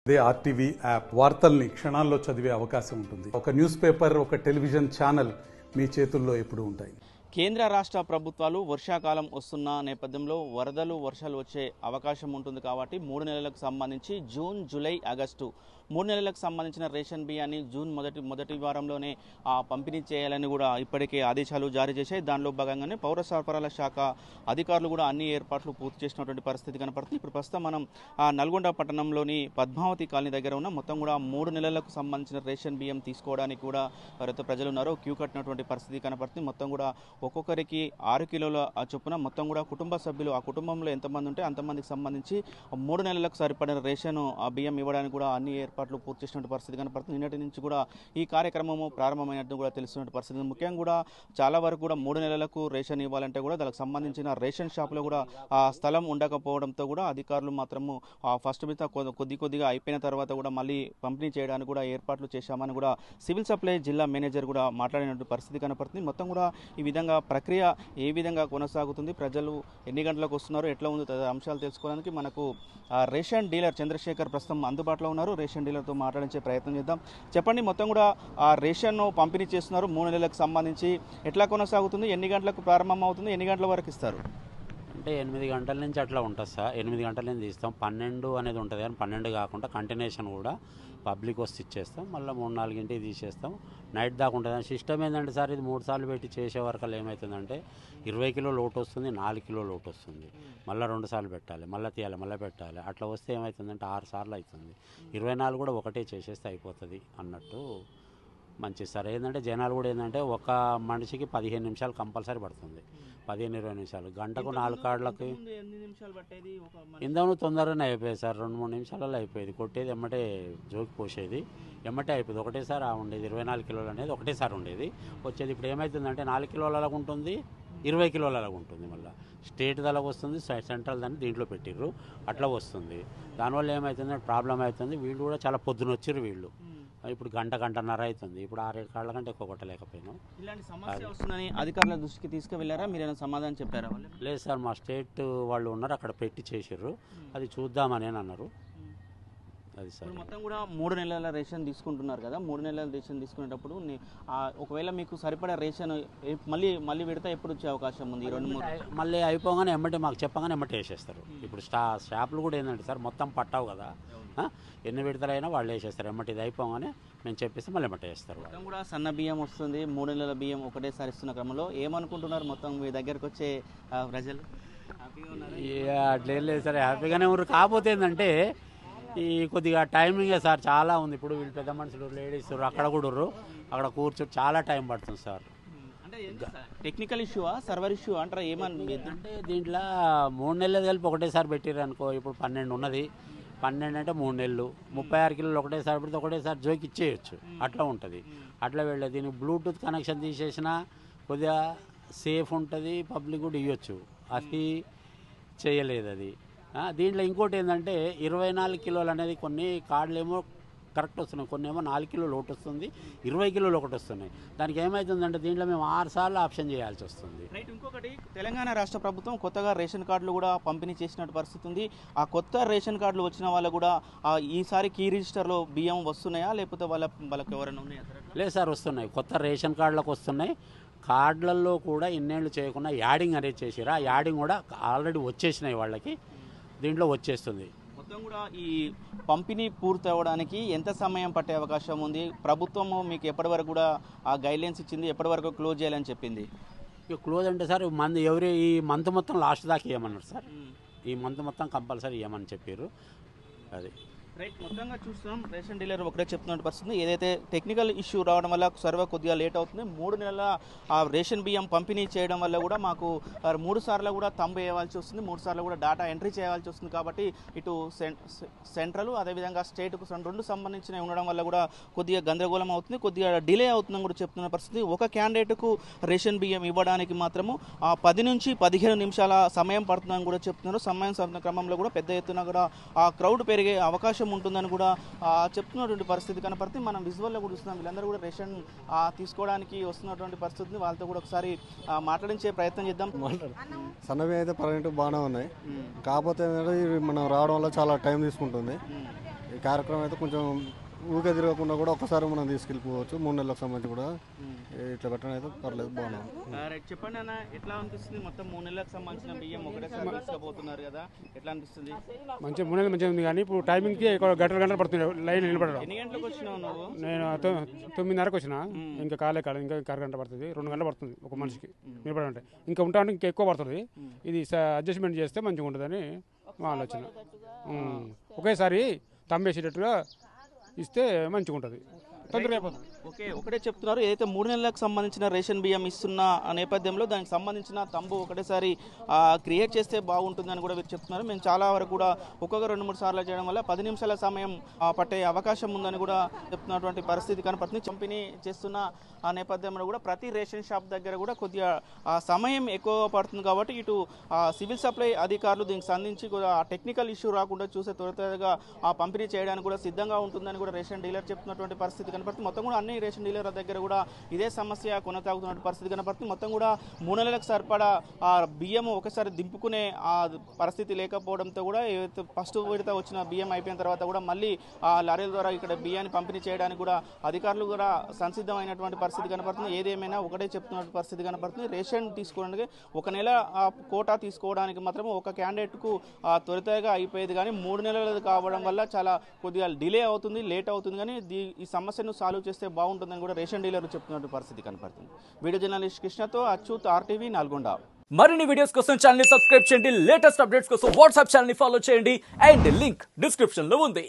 అదే RTV app వార్తల్ని క్షణాల్లో చదివే అవకాశం ఉంటుంది. ఒక న్యూస్ పేపర్, ఒక టెలివిజన్ ఛానల్ మీ చేతుల్లో ఎప్పుడూ ఉంటాయి. కేంద్ర రాష్ట్ర ప్రభుత్వాలు వర్షాకాలం వస్తున్న నేపథ్యంలో వర్షాలు వచ్చే అవకాశం ఉంటుంది కాబట్టి 3 నెలలకు సంబంధించి జూన్, జూలై, ఆగస్టు 3 నెలలకు సంబంధించిన రేషన్ బియ్యాన్ని జూన్ మొదటి వారంలోనే పంపిణీ చేయాలని కూడా ఇప్పటికే ఆదేశాలు జారీ చేశాయి. దానిలో భాగంగానే పౌర సరఫరాల శాఖ అధికారులు కూడా అన్ని ఏర్పాట్లు పూర్తి చేసినటువంటి పరిస్థితి కనపడుతుంది. ఇప్పుడు ప్రస్తుతం మనం నల్గొండ పట్టణంలోని పద్మావతి కాలనీ దగ్గర ఉన్న మొత్తం కూడా 3 నెలలకు సంబంధించిన రేషన్ బియ్యం తీసుకోవడానికి కూడా ఎవరైతే ప్రజలు ఉన్నారో క్యూ కట్టినటువంటి పరిస్థితి కనపడుతుంది. మొత్తం కూడా ఒక్కొక్కరికి 6 కిలోల చొప్పున మొత్తం కూడా కుటుంబ సభ్యులు ఆ కుటుంబంలో ఎంతమంది ఉంటే అంతమందికి సంబంధించి 3 నెలలకు సరిపడిన రేషన్ బియ్యం ఇవ్వడానికి కూడా అన్ని ఏర్పాట్లు పూర్తి చేసినటువంటి పరిస్థితి కనపడుతుంది. నిన్నటి నుంచి కూడా ఈ కార్యక్రమము ప్రారంభమైనట్టు కూడా తెలుస్తున్న పరిస్థితి. ముఖ్యంగా కూడా చాలా వరకు కూడా 3 నెలలకు రేషన్ ఇవ్వాలంటే కూడా దానికి సంబంధించిన రేషన్ షాపులో కూడా స్థలం ఉండకపోవడంతో కూడా అధికారులు మాత్రము ఫస్ట్ మీద కొద్దిగా అయిపోయిన తర్వాత కూడా మళ్ళీ పంపిణీ చేయడానికి కూడా ఏర్పాట్లు చేశామని కూడా సివిల్ సప్లై జిల్లా మేనేజర్ కూడా మాట్లాడినటువంటి పరిస్థితి కనపడుతుంది. మొత్తం కూడా ఈ విధంగా ప్రక్రియ ఏ విధంగా కొనసాగుతుంది, ప్రజలు ఎన్ని గంటలకు వస్తున్నారు, ఎట్లా ఉంది తదితర అంశాలు తెలుసుకోవడానికి మనకు రేషన్ డీలర్ చంద్రశేఖర్ ప్రస్తుతం అందుబాటులో ఉన్నారు. రేషన్ డీలర్తో మాట్లాడించే ప్రయత్నం చేద్దాం. చెప్పండి, మొత్తం కూడా రేషన్ పంపిణీ చేస్తున్నారు 3 నెలలకు సంబంధించి ఎట్లా కొనసాగుతుంది, ఎన్ని గంటలకు ప్రారంభం అవుతుంది, ఎన్ని గంటల వరకు ఇస్తారు? అంటే 8 గంటల నుంచి అట్లా ఉంటుంది సార్. 8 గంటల నుంచి తీస్తాం. 12 అనేది ఉంటుంది కానీ 12 కాకుండా కంటిన్యూషన్ కూడా పబ్లిక్ వస్తే ఇచ్చేస్తాం. మళ్ళీ 3-4 గంటకి తీసేస్తాం. నైట్ దాకా ఉంటుంది. సిస్టమ్ ఏంటంటే సార్, ఇది 3 సార్లు పెట్టి చేసే వరకు ఏమవుతుందంటే 20 కిలో లోటు వస్తుంది, 4 కిలో లోటు వస్తుంది. మళ్ళీ 2 సార్లు పెట్టాలి, మళ్ళీ తీయాలి, మళ్ళీ పెట్టాలి. అట్లా వస్తే ఏమవుతుందంటే 6 సార్లు అవుతుంది. 24 కూడా ఒకటే చేసేస్తే అయిపోతుంది అన్నట్టు మంచిది సార్. ఏంటంటే జనాలు కూడా ఏంటంటే ఒక మనిషికి 15 నిమిషాలు కంపల్సరీ పడుతుంది. 15-20 నిమిషాలు. గంటకు 4 కార్డులకి ఇంతకు తొందరగానే అయిపోయేది సార్. 2-3 నిమిషాలలో అయిపోయేది. కొట్టేది ఎమ్మటే జోకి పోసేది, ఎమ్మటే అయిపోయింది. ఒకటేసారి ఉండేది 24 కిలోలు అనేది ఒకటేసారి ఉండేది వచ్చేది. ఇప్పుడు ఏమవుతుందంటే 4 కిలోలకు ఉంటుంది, 20 కిలోలకు ఉంటుంది. మళ్ళీ స్టేట్ దానికి వస్తుంది, సెంట్రల్ దాన్ని దీంట్లో పెట్టిర్రు, అట్లా వస్తుంది. దానివల్ల ఏమవుతుందంటే ప్రాబ్లం అవుతుంది. వీళ్ళు కూడా చాలా పొద్దున వచ్చిర్రు. వీళ్ళు ఇప్పుడు గంటన్నర అవుతుంది. ఇప్పుడు 6-7 కాళ్ళ కంటే ఎక్కువ కొట్టలేకపోయినాం. ఇలాంటి సమస్య వస్తుందని అధికారుల దృష్టికి తీసుకువెళ్ళారా? మీరైనా సమాధానం చెప్పారా? లేదు సార్, మా స్టేట్ వాళ్ళు ఉన్నారు, అక్కడ పెట్టి చేసిర్రు. అది చూద్దామని అన్నారు. అది సార్. మొత్తం కూడా 3 నెలల రేషన్ తీసుకుంటున్నారు కదా. 3 నెలల రేషన్ తీసుకునేటప్పుడు ఒకవేళ మీకు సరిపడా రేషన్ మళ్ళీ విడతా ఎప్పుడు వచ్చే అవకాశం ఉంది? 2-3 మళ్ళీ అయిపోగానే ఎమ్మటే మాకు చెప్పగానే ఎమ్మటే వేసేస్తారు. ఇప్పుడు షాపులు కూడా ఏంటంటే సార్ మొత్తం పట్టావు కదా, ఎన్ని విడతలైనా వాళ్ళు వేసేస్తారు. ఎమ్మటి ఇది అయిపోగానే మేము చెప్పేసి మళ్ళీ ఎమ్మటే వేస్తారు. మొత్తం కూడా సన్న బియ్యం వస్తుంది. 3 నెలల బియ్యం ఒకటేసారి ఇస్తున్న క్రమంలో ఏమనుకుంటున్నారు మొత్తం మీ దగ్గరకు వచ్చే ప్రజలు? అట్లేం లేదు సార్, హ్యాపీగానే ఉన్నారు. కాకపోతే ఏంటంటే ఈ కొద్దిగా టైమింగే సార్ చాలా ఉంది. ఇప్పుడు వీళ్ళు పెద్ద మనుషులు లేడీస్ అక్కడ కూడా ఉర్రు, అక్కడ కూర్చొని చాలా టైం పడుతుంది సార్. అంటే టెక్నికల్ ఇష్యూవా, సర్వర్ ఇష్యూ అంటారా? ఏమని అంటే దీంట్లో 3 నెలలు కలిపి ఒకటేసారి పెట్టిర్రు అనుకో. ఇప్పుడు 12 ఉన్నది, 12 అంటే 3 నెలలు 36 కిలోలు ఒకటేసారి పెడితే ఒకటేసారి జోకి ఇచ్చేయచ్చు. అట్లా ఉంటుంది. అట్లా వెళ్ళే దీనికి బ్లూటూత్ కనెక్షన్ తీసేసినా కొద్దిగా సేఫ్ ఉంటుంది, పబ్లిక్ కూడా ఇవ్వచ్చు. అది చేయలేదు అది. దీంట్లో ఇంకోటి ఏంటంటే 24 కిలోలు అనేది కొన్ని కార్డులు ఏమో కరెక్ట్ వస్తున్నాయి, కొన్ని ఏమో 4 కిలోలు ఒకటి వస్తుంది, 20 కిలోలు ఒకటి వస్తున్నాయి. దానికి ఏమవుతుందంటే దీంట్లో మేము 6 సార్లు ఆప్షన్ చేయాల్సి వస్తుంది. రైట్. ఇంకొకటి, తెలంగాణ రాష్ట్ర ప్రభుత్వం కొత్తగా రేషన్ కార్డులు కూడా పంపిణీ చేసినట్టు పరిస్థితి ఉంది. ఆ కొత్త రేషన్ కార్డులు వచ్చిన వాళ్ళు కూడా ఈసారి కీ రిజిస్టర్లో బియ్యం వస్తున్నాయా, లేకపోతే వాళ్ళకి ఎవరైనా ఉన్నాయా? లేదు సార్, వస్తున్నాయి. కొత్త రేషన్ కార్డులకు వస్తున్నాయి. కార్డులలో కూడా ఇన్నేళ్ళు చేయకుండా యాడింగ్ అనేది చేసిరా. ఆ యాడింగ్ కూడా ఆల్రెడీ వచ్చేసినాయి వాళ్ళకి, దీంట్లో వచ్చేస్తుంది. మొత్తం కూడా ఈ పంపిణీ పూర్తి అవ్వడానికి ఎంత సమయం పట్టే అవకాశం ఉంది? ప్రభుత్వము మీకు ఎప్పటి వరకు కూడా ఆ గైడ్లైన్స్ ఇచ్చింది, ఎప్పటి వరకు క్లోజ్ చేయాలని చెప్పింది? ఇక క్లోజ్ అంటే సార్ ఈ మంత్ మొత్తం లాస్ట్ దాకా ఇవ్వమన్నారు సార్. ఈ మంత్ మొత్తం కంపల్సరీ ఇవ్వమని చెప్పారు. అది రైట్. మొత్తంగా చూస్తున్నాం, రేషన్ డీలర్ ఒకటే చెప్తున్న పరిస్థితి. ఏదైతే టెక్నికల్ ఇష్యూ రావడం వల్ల సర్వర్ కొద్దిగా లేట్ అవుతుంది. 3 నెలల ఆ రేషన్ బియ్యం పంపిణీ చేయడం వల్ల కూడా మాకు 3 సార్లు కూడా తంబు వేయవలసి వస్తుంది, 3 సార్లు కూడా డేటా ఎంట్రీ చేయవలసి వస్తుంది. కాబట్టి ఇటు సెంట్రల్ అదేవిధంగా స్టేట్కు 2 సంబంధించినవి ఉండడం వల్ల కూడా కొద్దిగా గందరగోళం అవుతుంది, కొద్దిగా డిలే అవుతుందని కూడా చెప్తున్న పరిస్థితి. ఒక క్యాండిడేట్కు రేషన్ బియ్యం ఇవ్వడానికి మాత్రము 10 నుంచి 15 నిమిషాల సమయం పడుతుందని కూడా చెప్తున్నారు. సమయం క్రమంలో కూడా పెద్ద ఎత్తున కూడా ఆ క్రౌడ్ పెరిగే అవకాశం ఉంటుందని కూడా చెప్తున్నటువంటి పరిస్థితి కనపడుతుంది. మనం విజువల్లో కూడా చూస్తున్నాం. వీళ్ళందరూ కూడా రేషన్ తీసుకోవడానికి వస్తున్నటువంటి పరిస్థితిని వాళ్ళతో కూడా ఒకసారి మాట్లాడించే ప్రయత్నం చేద్దాం. సన్నవి అయితే పర్వాలేదు బాగానే ఉన్నాయి. కాకపోతే మనం రావడం వల్ల చాలా టైం తీసుకుంటుంది. ఈ కార్యక్రమం అయితే కొంచెం ఊరికే తిరగకుండా కూడా ఒక్కసారి మనం తీసుకెళ్ళిపోవచ్చు. 3 నెలలకు సంబంధించి కూడా ఇట్లా పెట్టడం అయితే పర్లేదు, బాగున్నాను. చెప్పండి అన్న, ఎట్లా అనిపిస్తుంది? మొత్తం 3 నెలలకు సంబంధించిన బియ్యం ఒకటేసారి తీసుకుపోతున్నారు కదా, ఎట్లా అనిపిస్తుంది? మంచిగా 3 నెలలు మంచిగా ఉంది, కానీ ఇప్పుడు టైమింగ్కి గంటలు పడుతుంది లైన్ నిలబడడం. ఎన్ని గంటలకు వచ్చినావు నువ్వు? నేను 9:30కి వచ్చిన, ఇంకా కాలే ఇంకా అరగంట పడుతుంది, 2 గంటలు పడుతుంది ఒక మనిషికి నిలబడాలంటే. ఇంకా ఉంటా అంటే ఇంకా ఎక్కువ పడుతుంది. ఇది అడ్జస్ట్మెంట్ చేస్తే మంచిగా ఉంటుందని మా ఆలోచన. ఒకేసారి తమ్మేసేటట్టుగా ఇస్తే మంచిగా ఉంటుంది, తొందరగా అయిపోతుంది. ఓకే, ఒకటే చెప్తున్నారు, ఏదైతే 3 నెలలకు సంబంధించిన రేషన్ బియ్యం ఇస్తున్న నేపథ్యంలో దానికి సంబంధించిన తంబు ఒకటేసారి క్రియేట్ చేస్తే బాగుంటుందని కూడా మీరు చెప్తున్నారు. మేము చాలా వరకు కూడా ఒక్కొక్క 2-3 సార్లు చేయడం వల్ల 10 నిమిషాల సమయం పట్టే అవకాశం ఉందని కూడా చెప్తున్నటువంటి పరిస్థితి కనపడుతుంది. పంపిణీ చేస్తున్న ఆ నేపథ్యంలో కూడా ప్రతి రేషన్ షాప్ దగ్గర కూడా కొద్దిగా సమయం ఎక్కువ పడుతుంది కాబట్టి ఇటు సివిల్ సప్లై అధికారులు దీనికి సంబంధించి కూడా టెక్నికల్ ఇష్యూ రాకుండా చూసే త్వరగా పంపిణీ చేయడానికి కూడా సిద్ధంగా ఉంటుందని కూడా రేషన్ డీలర్ చెప్తున్నటువంటి పరిస్థితి కనపడుతుంది. మొత్తం కూడా అన్ని రేషన్ డీలర్ల దగ్గర కూడా ఇదే సమస్య కొనసాగుతున్న పరిస్థితి కనపడుతుంది. మొత్తం కూడా 3 నెలలకు సరిపడా బియ్యము ఒకసారి దింపుకునే పరిస్థితి లేకపోవడంతో కూడా ఏదైతే ఫస్ట్ విడత వచ్చిన బియ్యం అయిపోయిన తర్వాత కూడా మళ్ళీ లారీల ద్వారా ఇక్కడ బియ్యాన్ని పంపిణీ చేయడానికి కూడా అధికారులు కూడా సంసిద్ధమైనటువంటి పరిస్థితి కనపడుతుంది. ఏదేమైనా ఒకటే చెప్తున్న పరిస్థితి కనపడుతుంది. రేషన్ తీసుకోవడానికి 1 నెల కోటా తీసుకోవడానికి మాత్రం ఒక క్యాండిడేట్కు త్వరితగా అయిపోయేది, కానీ 3 నెలలు కావడం వల్ల చాలా కొద్దిగా డిలే అవుతుంది, లేట్ అవుతుంది. కానీ ఈ సమస్యను సాల్వ్ చేస్తే బాగుంటుందని కూడా రేషన్ డీలర్లు చెప్తున్న పరిస్థితి కనపడుతుంది. వీడియో జర్నలిస్ట్ కృష్ణతో అచ్యుత్, RTV, నల్గొండ. మరిన్ని వీడియోస్ కోసం ఛానల్ ని సబ్స్క్రైబ్ చేయండి, లేటెస్ట్ అప్డేట్స్ కోసం వాట్సాప్ ఛానల్ ని ఫాలో చేయండి అండ్ లింక్ డిస్క్రిప్షన్ లో ఉంది.